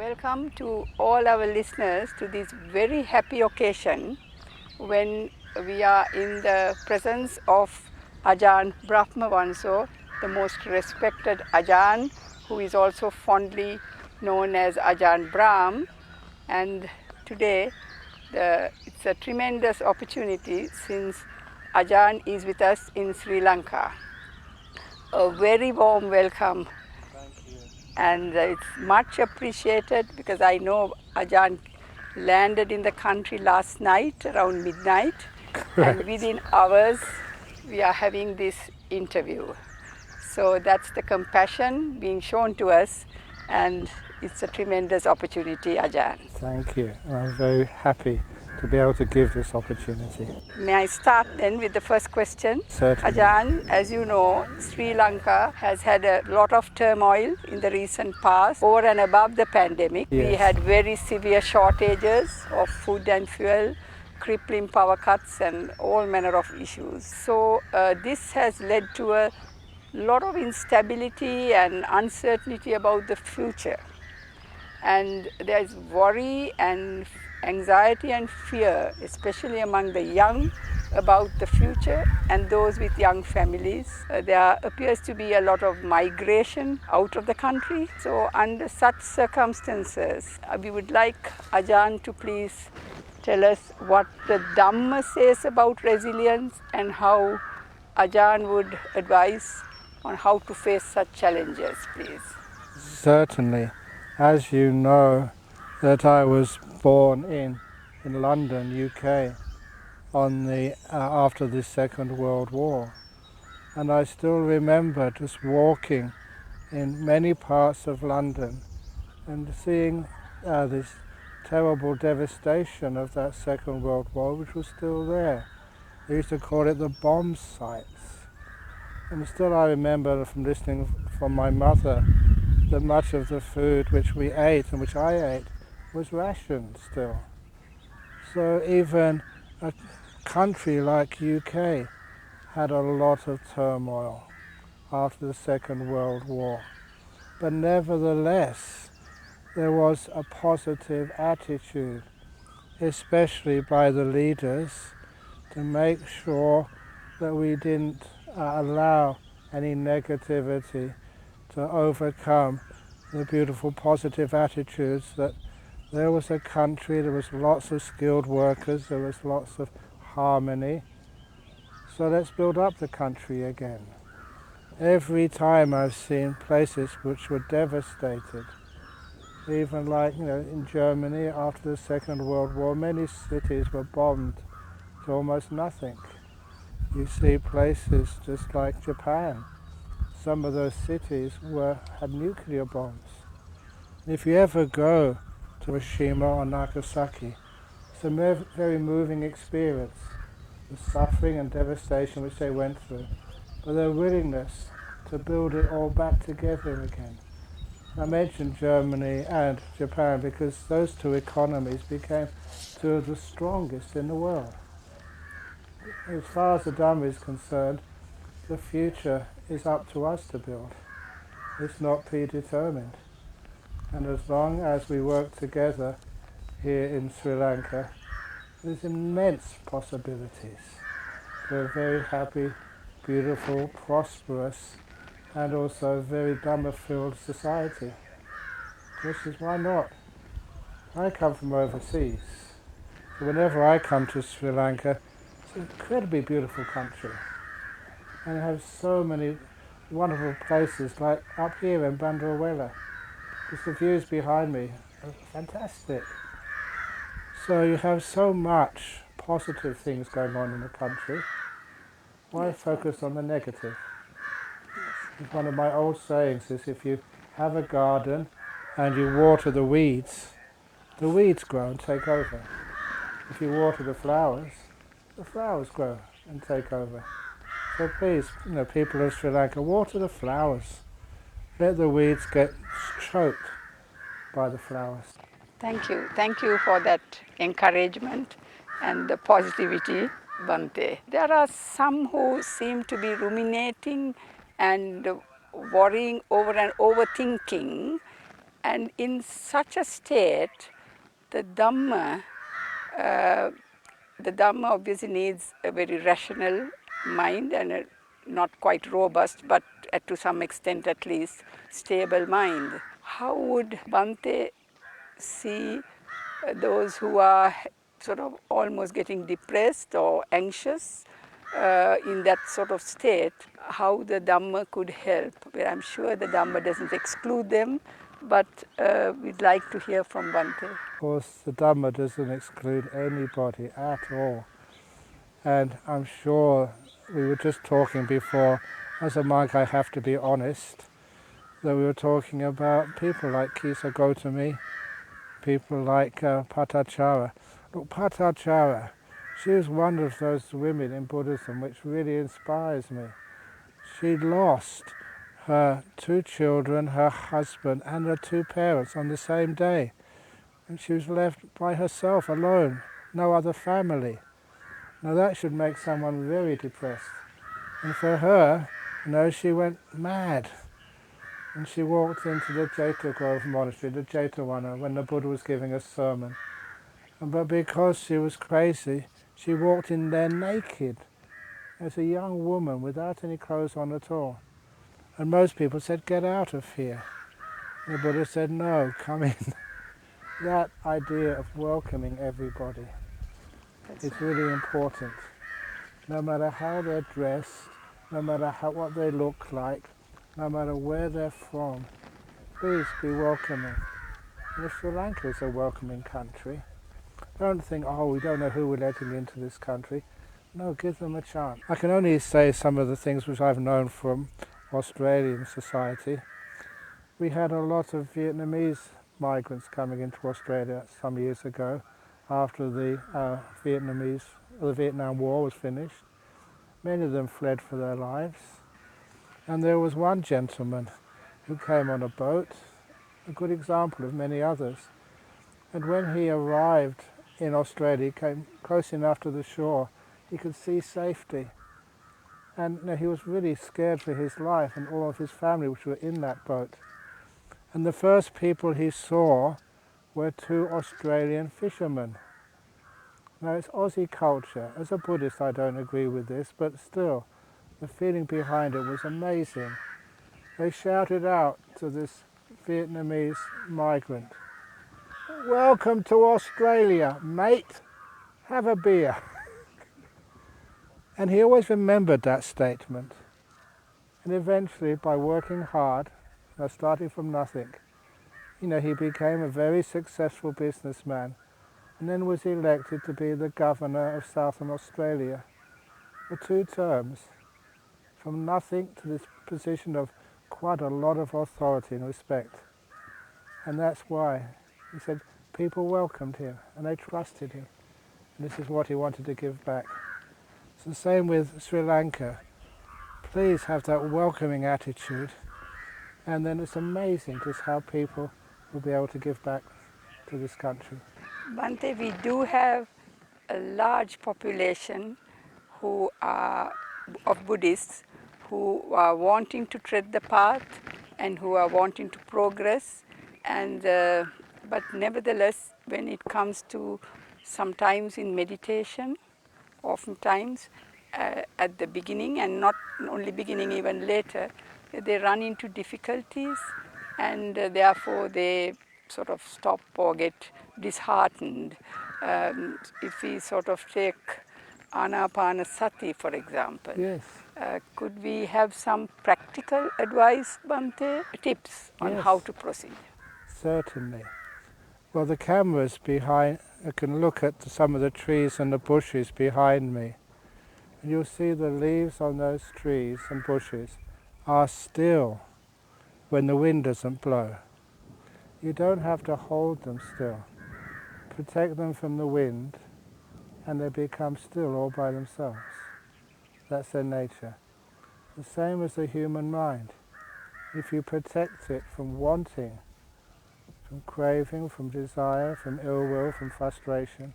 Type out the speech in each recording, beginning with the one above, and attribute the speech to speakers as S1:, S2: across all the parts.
S1: Welcome to all our listeners to this very happy occasion when we are in the presence of Ajahn Brahmavamso, the most respected Ajahn, who is also fondly known as Ajahn Brahm. And today it's a tremendous opportunity since Ajahn is with us in Sri Lanka. A very warm welcome. And it's much appreciated because I know Ajahn landed in the country last night around midnight.
S2: Correct.
S1: And within hours we are having this interview. So that's the compassion being shown to us, and it's a tremendous opportunity, Ajahn.
S2: Thank you. I'm very happy to be able to give this opportunity.
S1: May I start then with the first question?
S2: Certainly.
S1: Ajahn, as you know, Sri Lanka has had a lot of turmoil in the recent past over and above the pandemic.
S2: Yes.
S1: We had very severe shortages of food and fuel, crippling power cuts and all manner of issues. So this has led to a lot of instability and uncertainty about the future. And there is worry and anxiety and fear, especially among the young, about the future and those with young families. There appears to be a lot of migration out of the country. So under such circumstances, we would like Ajahn to please tell us what the Dhamma says about resilience and how Ajahn would advise on how to face such challenges, please.
S2: Certainly. As you know, that I was born in London, UK, after the Second World War. And I still remember just walking in many parts of London and seeing this terrible devastation of that Second World War, which was still there. They used to call it the bomb sites. And still I remember from listening from my mother that much of the food which we ate and which I ate was rationed still. So even a country like UK had a lot of turmoil after the Second World War. But nevertheless, there was a positive attitude, especially by the leaders, to make sure that we didn't allow any negativity to overcome the beautiful positive attitudes that there was a country, there was lots of skilled workers, there was lots of harmony. So let's build up the country again. Every time I've seen places which were devastated, even like, in Germany after the Second World War, many cities were bombed to almost nothing. You see places just like Japan. Some of those cities had nuclear bombs. And if you ever go to Hiroshima or Nagasaki, it's a very moving experience, the suffering and devastation which they went through, but their willingness to build it all back together again. I mentioned Germany and Japan because those two economies became two of the strongest in the world. As far as the Dhamma is concerned, the future is up to us to build. It's not predetermined. And as long as we work together here in Sri Lanka, there's immense possibilities for a very happy, beautiful, prosperous, and also very Dhamma-filled society. Which is why not? I come from overseas. So whenever I come to Sri Lanka, it's an incredibly beautiful country. And it has so many wonderful places, like up here in Bandarawela. Just the views behind me are fantastic. So you have so much positive things going on in the country. Why focus on the negative? Yes. One of my old sayings is if you have a garden and you water the weeds grow and take over. If you water the flowers grow and take over. So please, people of Sri Lanka, water the flowers. Let the weeds get choked by the flowers.
S1: Thank you. Thank you for that encouragement and the positivity, Bhante. There are some who seem to be ruminating and worrying over and overthinking And in such a state, the Dhamma, obviously needs a very rational mind and a not quite robust, but to some extent at least, stable mind. How would Bhante see those who are sort of almost getting depressed or anxious in that sort of state, how the Dhamma could help? Where I'm sure the Dhamma doesn't exclude them, but we'd like to hear from Bhante.
S2: Of course, the Dhamma doesn't exclude anybody at all. And I'm sure we were just talking before, as a monk I have to be honest, that we were talking about people like Kisa Gotami, people like Patachara. Look, Patachara, she was one of those women in Buddhism which really inspires me. She lost her 2 children, her husband and her 2 parents on the same day. And she was left by herself alone, no other family. Now that should make someone very depressed. And for her, she went mad. And she walked into the Jeta Grove Monastery, the Jetavana, when the Buddha was giving a sermon. But because she was crazy, she walked in there naked, as a young woman without any clothes on at all. And most people said, "Get out of here." And the Buddha said, "No, come in." That idea of welcoming everybody is really important. No matter how they're dressed, no matter what they look like, no matter where they're from, please be welcoming. And Sri Lanka is a welcoming country. Don't think, oh, we don't know who we're letting into this country. No, give them a chance. I can only say some of the things which I've known from Australian society. We had a lot of Vietnamese migrants coming into Australia some years ago after the Vietnam War was finished. Many of them fled for their lives. And there was one gentleman who came on a boat, a good example of many others. And when he arrived in Australia, he came close enough to the shore, he could see safety. And he was really scared for his life and all of his family which were in that boat. And the first people he saw were 2 Australian fishermen. Now it's Aussie culture. As a Buddhist I don't agree with this, but still, the feeling behind it was amazing. They shouted out to this Vietnamese migrant, "Welcome to Australia, mate. Have a beer." And he always remembered that statement. And eventually, by working hard, starting from nothing, he became a very successful businessman and then was elected to be the governor of Southern Australia for 2 terms, from nothing to this position of quite a lot of authority and respect. And that's why he said people welcomed him and they trusted him. And this is what he wanted to give back. It's the same with Sri Lanka. Please have that welcoming attitude, and then it's amazing just how people will be able to give back to this country.
S1: Bhante, we do have a large population who are of Buddhists who are wanting to tread the path and who are wanting to progress, and but nevertheless, when it comes to sometimes in meditation, oftentimes at the beginning, and not only beginning, even later, they run into difficulties, and therefore they sort of stop or get disheartened. If we sort of take Anapanasati, for example,
S2: Yes.
S1: Could we have some practical advice, Bhante, tips on
S2: Yes.
S1: how to proceed?
S2: Certainly. Well, the camera's behind. I can look at some of the trees and the bushes behind me, and you'll see the leaves on those trees and bushes are still when the wind doesn't blow. You don't have to hold them still. Protect them from the wind, and they become still all by themselves. That's their nature. The same as the human mind. If you protect it from wanting, from craving, from desire, from ill will, from frustration,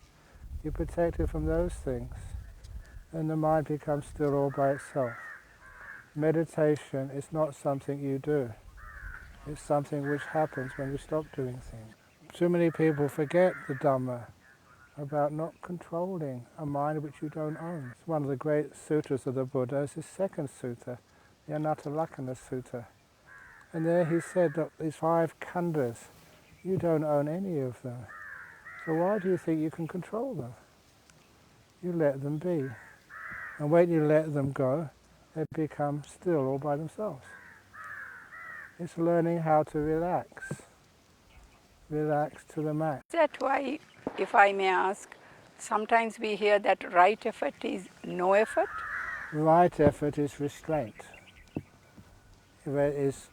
S2: you protect it from those things, and the mind becomes still all by itself. Meditation is not something you do. It's something which happens when you stop doing things. Too many people forget the Dhamma about not controlling a mind which you don't own. It's one of the great sutras of the Buddha is his second sutta, the Anatta Sutta. And there he said that these 5 khandhas, you don't own any of them. So why do you think you can control them? You let them be. And when you let them go, they become still all by themselves. It's learning how to relax to the max.
S1: Is that why, if I may ask, sometimes we hear that right effort is no effort?
S2: Right effort is restraint. It is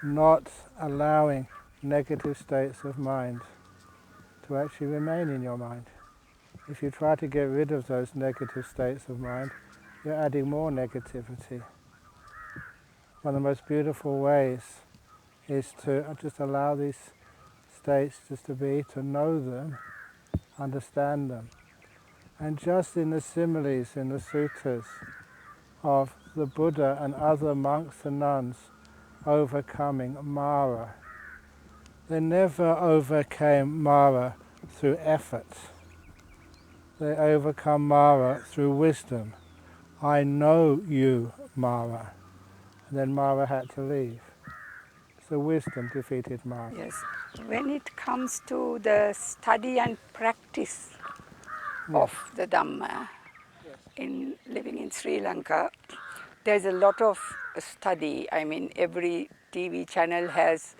S2: not allowing negative states of mind to actually remain in your mind. If you try to get rid of those negative states of mind, you're adding more negativity. One of the most beautiful ways is to just allow these states just to be, to know them, understand them. And just in the similes in the sutras of the Buddha and other monks and nuns overcoming Mara, they never overcame Mara through effort. They overcome Mara through wisdom. I know you, Mara. And then Mara had to leave. So wisdom defeated Mara.
S1: Yes. When it comes to the study and practice of the Dhamma, in living in Sri Lanka, there's a lot of study. I mean, every TV channel has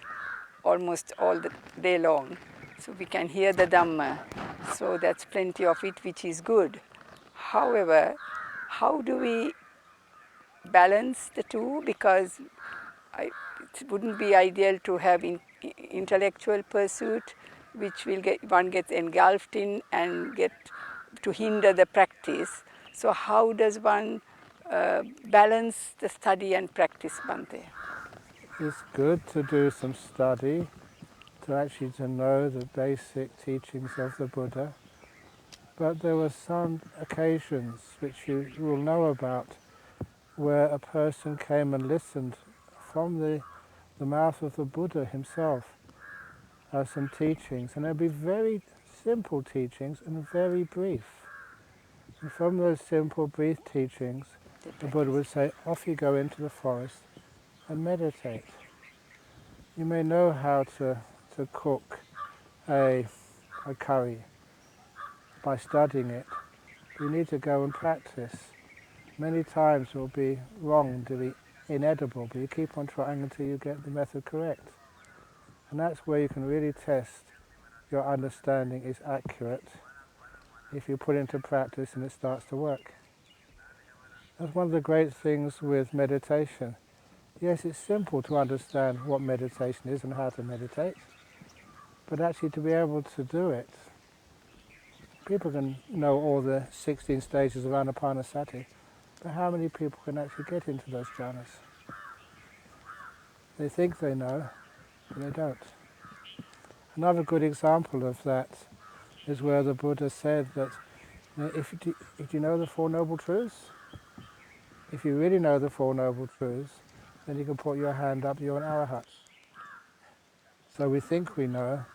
S1: almost all the day long. So we can hear the Dhamma. So that's plenty of it, which is good. However, how do we balance the two? Because it wouldn't be ideal to have intellectual pursuit, which one gets engulfed in and get to hinder the practice. So how does one balance the study and practice, Bhante?
S2: It's good to do some study, to know the basic teachings of the Buddha. But there were some occasions which you will know about where a person came and listened from the mouth of the Buddha himself some teachings, and they'd be very simple teachings and very brief. And from those simple, brief teachings, the Buddha would say, off you go into the forest and meditate. You may know how to cook a curry by studying it, but you need to go and practice. Many times it will be wrong, to be inedible, but you keep on trying until you get the method correct. And that's where you can really test your understanding is accurate if you put it into practice and it starts to work. That's one of the great things with meditation. Yes, it's simple to understand what meditation is and how to meditate, but actually to be able to do it, people can know all the 16 stages of Anapanasati, but how many people can actually get into those jhanas? They think they know, but they don't. Another good example of that is where the Buddha said that if you know the Four Noble Truths, if you really know the Four Noble Truths, then you can put your hand up, you're an arahat. So we think we know,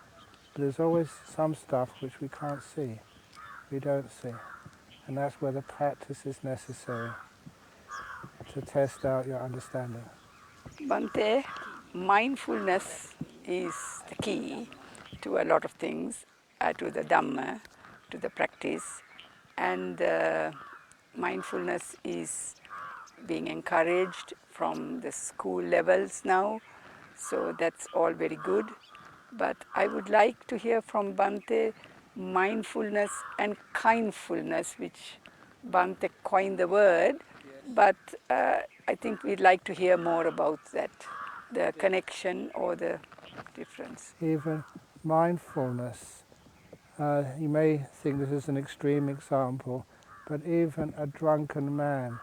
S2: but there's always some stuff which we can't see, we don't see. And that's where the practice is necessary to test out your understanding.
S1: Bhante, mindfulness is the key to a lot of things, to the Dhamma, to the practice. And mindfulness is being encouraged from the school levels now. So that's all very good. But I would like to hear from Bhante mindfulness and kindfulness, which Bhante coined the word. But I think we'd like to hear more about that, the connection or the difference.
S2: Even mindfulness, you may think this is an extreme example, but even a drunken man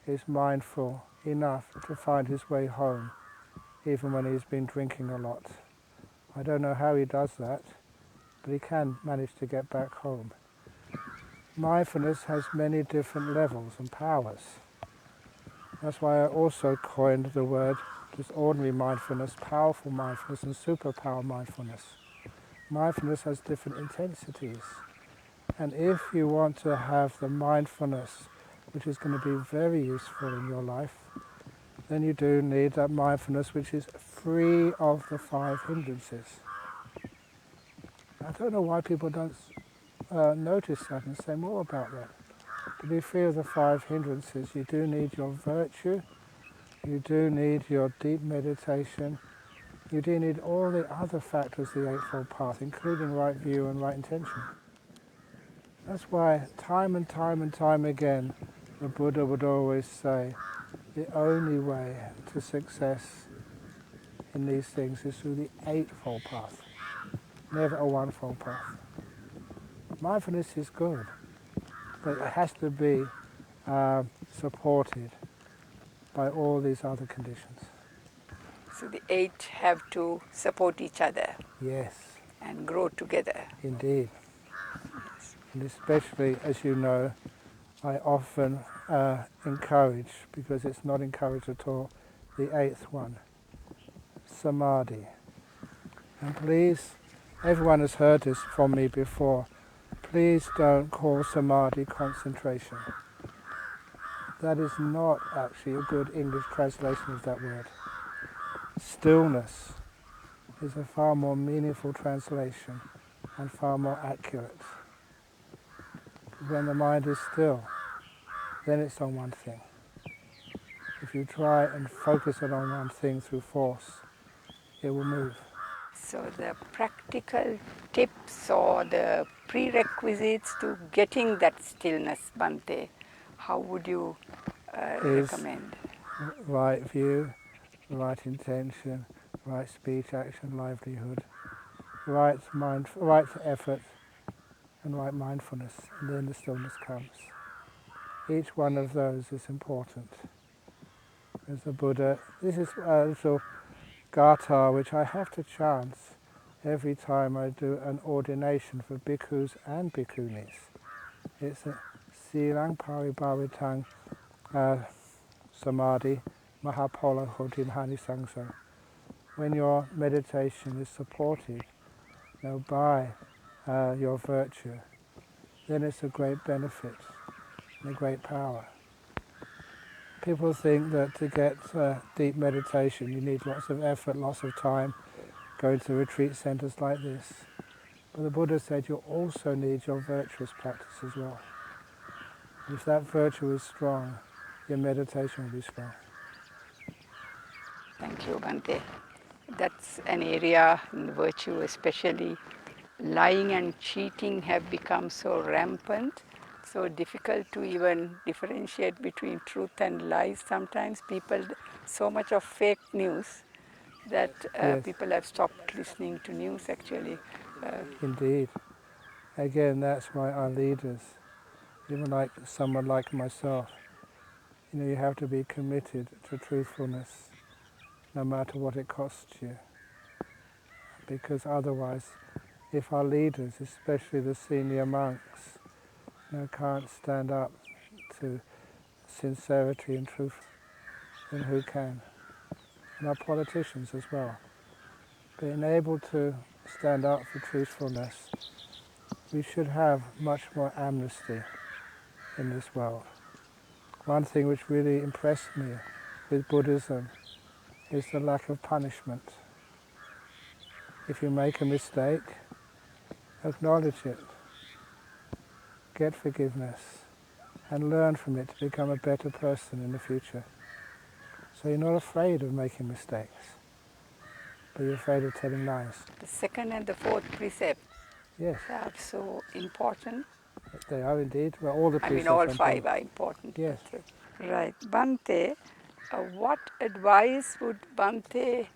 S2: is mindful enough to find his way home, even when he's been drinking a lot. I don't know how he does that, but he can manage to get back home. Mindfulness has many different levels and powers. That's why I also coined the word There's ordinary mindfulness, powerful mindfulness, and superpower mindfulness. Mindfulness has different intensities. And if you want to have the mindfulness which is going to be very useful in your life, then you do need that mindfulness which is free of the 5 hindrances. I don't know why people don't notice that and say more about that. To be free of the 5 hindrances, you do need your virtue, you do need your deep meditation, you do need all the other factors of the Eightfold Path, including right view and right intention. That's why time and time and time again, the Buddha would always say, the only way to success in these things is through the Eightfold Path, never a One-fold Path. Mindfulness is good, but it has to be supported by all these other conditions.
S1: So the 8 have to support each other
S2: Yes,
S1: and grow together.
S2: indeed. And especially, as you know, I often encourage, because it's not encouraged at all, the 8th one, samadhi. And please, everyone has heard this from me before, please don't call samadhi concentration. That is not actually a good English translation of that word. Stillness is a far more meaningful translation and far more accurate. When the mind is still, then it's on one thing. If you try and focus it on one thing through force, it will move.
S1: So the practical tips or the prerequisites to getting that stillness, Bhante, how would you
S2: Is
S1: recommend?
S2: right view, right intention, right speech, action, livelihood, right mind, right effort, and right mindfulness, and then the stillness comes. Each one of those is important. As the Buddha, this is a little gatha which I have to chant every time I do an ordination for bhikkhus and bhikkhunis. It's a silang paribharitang samadhi mahapola hoti mahani sangsa. When your meditation is supported by your virtue, then it's a great benefit and a great power. People think that to get deep meditation you need lots of effort, lots of time, going to retreat centers like this. But the Buddha said you also need your virtuous practice as well. If that virtue is strong, your meditation will be strong.
S1: Thank you, Bhante. That's an area in virtue, especially lying and cheating have become so rampant, so difficult to even differentiate between truth and lies. Sometimes people, so much of fake news that
S2: Yes,
S1: people have stopped listening to news actually.
S2: indeed. Again, that's why our leaders, even like someone like myself, you have to be committed to truthfulness, no matter what it costs you. Because otherwise, if our leaders, especially the senior monks, can't stand up to sincerity and truth, then who can? And our politicians as well. Being able to stand up for truthfulness, we should have much more amnesty in this world. One thing which really impressed me with Buddhism is the lack of punishment. If you make a mistake, acknowledge it, get forgiveness, and learn from it to become a better person in the future. So you're not afraid of making mistakes, but you're afraid of telling lies.
S1: The second and the fourth precept
S2: Yes,
S1: are so important.
S2: they are indeed. Well, all the
S1: I mean,
S2: precepts
S1: all
S2: are important.
S1: 5 are important.
S2: Yes.
S1: Right. Bhante, what advice would Bhante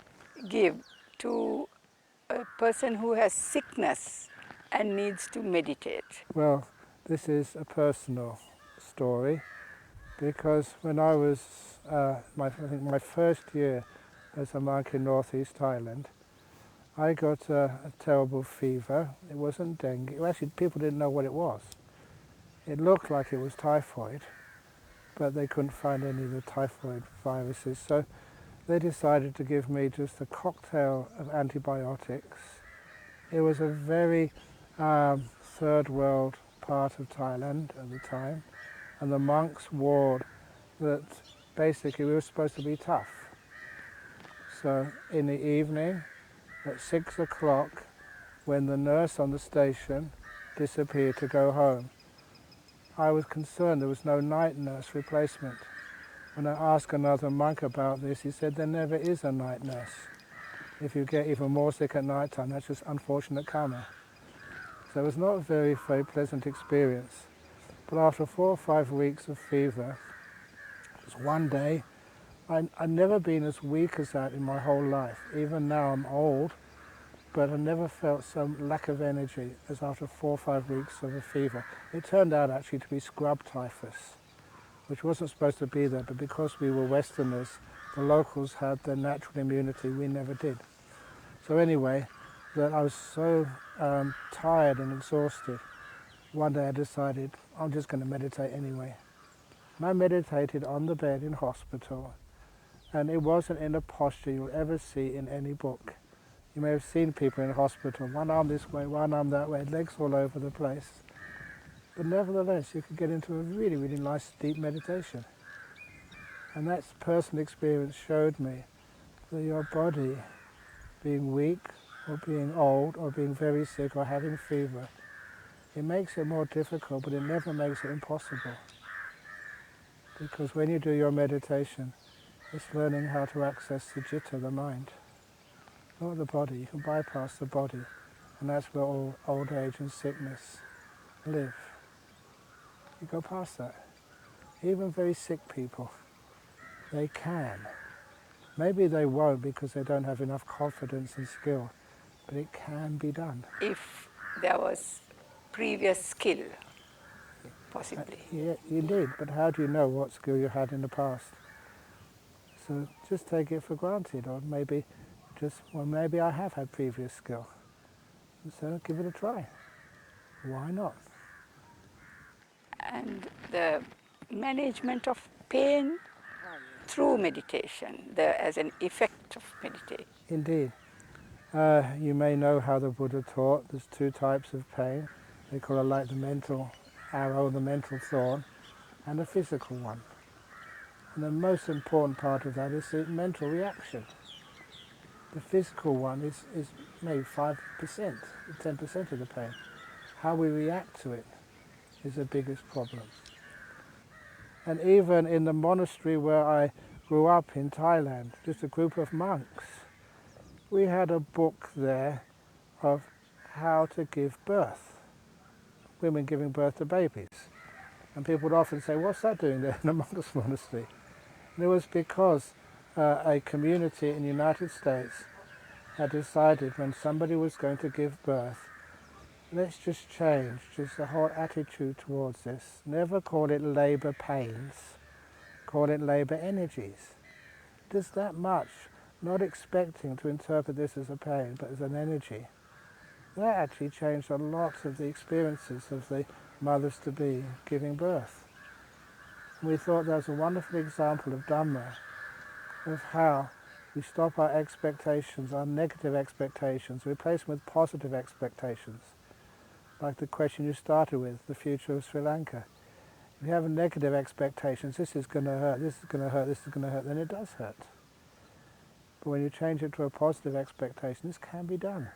S1: give to a person who has sickness and needs to meditate?
S2: Well, this is a personal story because when I was, I think my first year as a monk in northeast Thailand, I got a terrible fever. It wasn't dengue. Well, actually, people didn't know what it was. It looked like it was typhoid, but they couldn't find any of the typhoid viruses. So they decided to give me just a cocktail of antibiotics. It was a very third world part of Thailand at the time, and the monks warned that basically we were supposed to be tough. So in the evening, at 6 o'clock, when the nurse on the station disappeared to go home, I was concerned there was no night nurse replacement. When I asked another monk about this, he said there never is a night nurse. If you get even more sick at night time, that's just unfortunate karma. So it was not a very, very pleasant experience. But after 4 or 5 weeks of fever, it was one day, I'd never been as weak as that in my whole life. Even now I'm old, but I never felt some lack of energy as after 4 or 5 weeks of a fever. It turned out actually to be scrub typhus, which wasn't supposed to be there, but because we were Westerners, the locals had their natural immunity, we never did. So anyway, that I was so tired and exhausted, one day I decided I'm just going to meditate anyway. And I meditated on the bed in hospital, and it wasn't in a posture you'll ever see in any book. You may have seen people in hospital, one arm this way, one arm that way, legs all over the place. But nevertheless, you could get into a really, really nice deep meditation. And that personal experience showed me that your body, being weak or being old or being very sick or having fever, it makes it more difficult, but it never makes it impossible. Because when you do your meditation, it's learning how to access the citta, the mind, not the body. You can bypass the body, and that's where all old age and sickness live. You go past that. Even very sick people, they can. Maybe they won't because they don't have enough confidence and skill, but it can be done.
S1: If there was previous skill, possibly.
S2: Yeah, you did, but how do you know what skill you had in the past? So just take it for granted, or maybe maybe I have had previous skill. So give it a try. Why not?
S1: And the management of pain through meditation, as an effect of meditation.
S2: Indeed. You may know how the Buddha taught there's 2 types of pain. They call it like the mental arrow, the mental thorn, and the physical one. And the most important part of that is the mental reaction. The physical one is maybe 5%, 10% of the pain. How we react to it is the biggest problem. And even in the monastery where I grew up in Thailand, just a group of monks, we had a book there of how to give birth, women giving birth to babies. And people would often say, what's that doing there in a monk's monastery? And it was because a community in the United States had decided when somebody was going to give birth, let's just change just the whole attitude towards this. Never call it labor pains, call it labor energies. Just that much, not expecting to interpret this as a pain, but as an energy. That actually changed a lot of the experiences of the mothers-to-be giving birth. And we thought that was a wonderful example of Dhamma, of how we stop our expectations, our negative expectations, replace them with positive expectations. Like the question you started with, the future of Sri Lanka. If you have negative expectations, this is going to hurt, this is going to hurt, this is going to hurt, then it does hurt. But when you change it to a positive expectation, this can be done.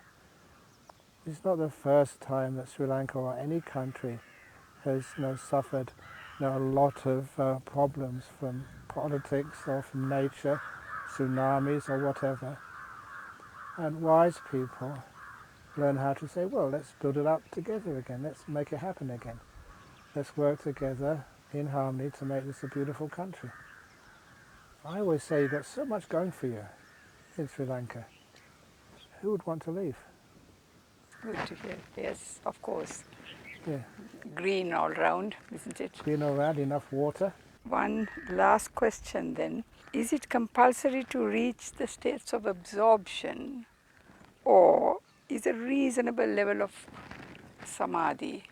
S2: It's not the first time that Sri Lanka or any country has suffered a lot of problems from politics or from nature, tsunamis or whatever. And wise people learn how to say, well, let's build it up together again, let's make it happen again. Let's work together in harmony to make this a beautiful country. I always say you've got so much going for you in Sri Lanka. Who would want to leave?
S1: Good to hear. Yes, of course.
S2: Yeah.
S1: Green all round, isn't it?
S2: Green all around, enough water.
S1: One last question then. Is it compulsory to reach the states of absorption, or is a reasonable level of samadhi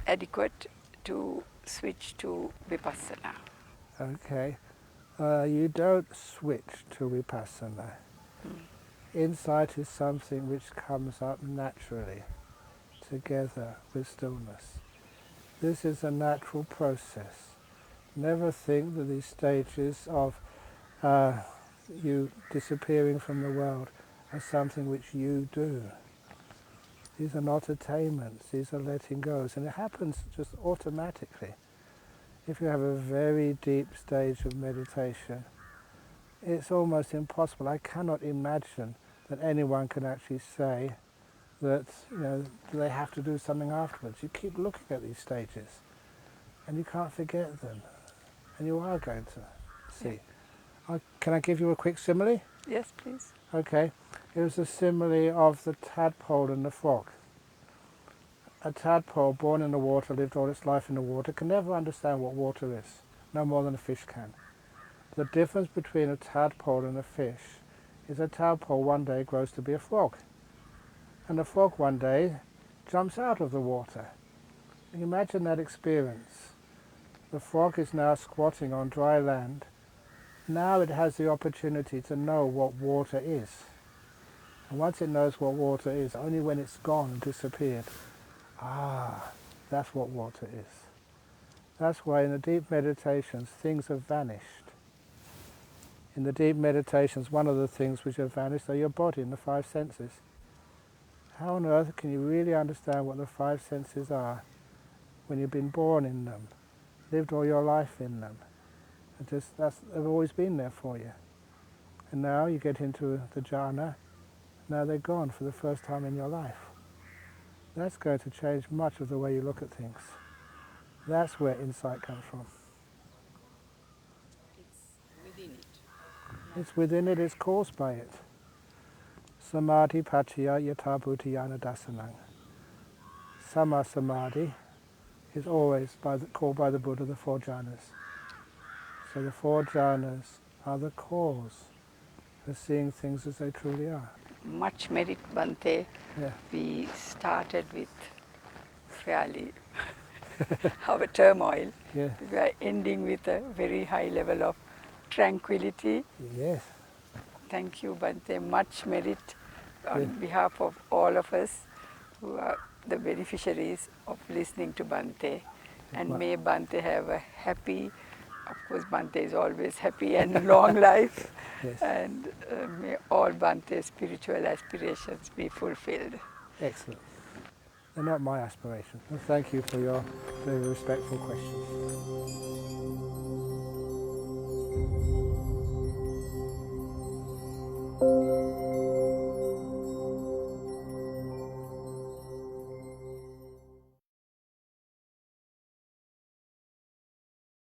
S1: adequate to switch to vipassana?
S2: Okay. You don't switch to vipassana. Insight is something which comes up naturally, together with stillness. This is a natural process. Never think that these stages of you disappearing from the world are something which you do. These are not attainments, these are letting goes, and it happens just automatically. If you have a very deep stage of meditation, it's almost impossible. I cannot imagine that anyone can actually say that they have to do something afterwards. You keep looking at these stages and you can't forget them, and you are going to see. Can I give you a quick simile?
S1: Yes, please.
S2: Okay. It was a simile of the tadpole and the frog. A tadpole born in the water, lived all its life in the water, can never understand what water is, no more than a fish can. The difference between a tadpole and a fish is a tadpole one day grows to be a frog, and the frog one day jumps out of the water. Imagine that experience. The frog is now squatting on dry land. Now it has the opportunity to know what water is. And once it knows what water is, only when it's gone and disappeared, that's what water is. That's why in the deep meditations things have vanished. In the deep meditations, one of the things which have vanished are your body and the five senses. How on earth can you really understand what the five senses are when you've been born in them, lived all your life in them? They've always been there for you. And now you get into the jhana, now they're gone for the first time in your life. That's going to change much of the way you look at things. That's where insight comes from.
S1: It's within it.
S2: It's within it, it's caused by it. Samadhi pachaya yata bhutayana dasanang. Sama samadhi is always called by the Buddha the four jhanas. So the four jhanas are the cause for seeing things as they truly are.
S1: Much merit, Bhante.
S2: Yeah.
S1: We started with fairly our turmoil.
S2: Yeah.
S1: We are ending with a very high level of tranquility.
S2: Yes.
S1: Thank you, Bhante. Much merit on
S2: Yeah.
S1: behalf of all of us who are the beneficiaries of listening to Bhante. And may Bhante have a happy, of course Bhante is always happy, and long life.
S2: Yes.
S1: And may all Bhante's spiritual aspirations be fulfilled.
S2: Excellent. They're not my aspirations. And thank you for your very respectful questions.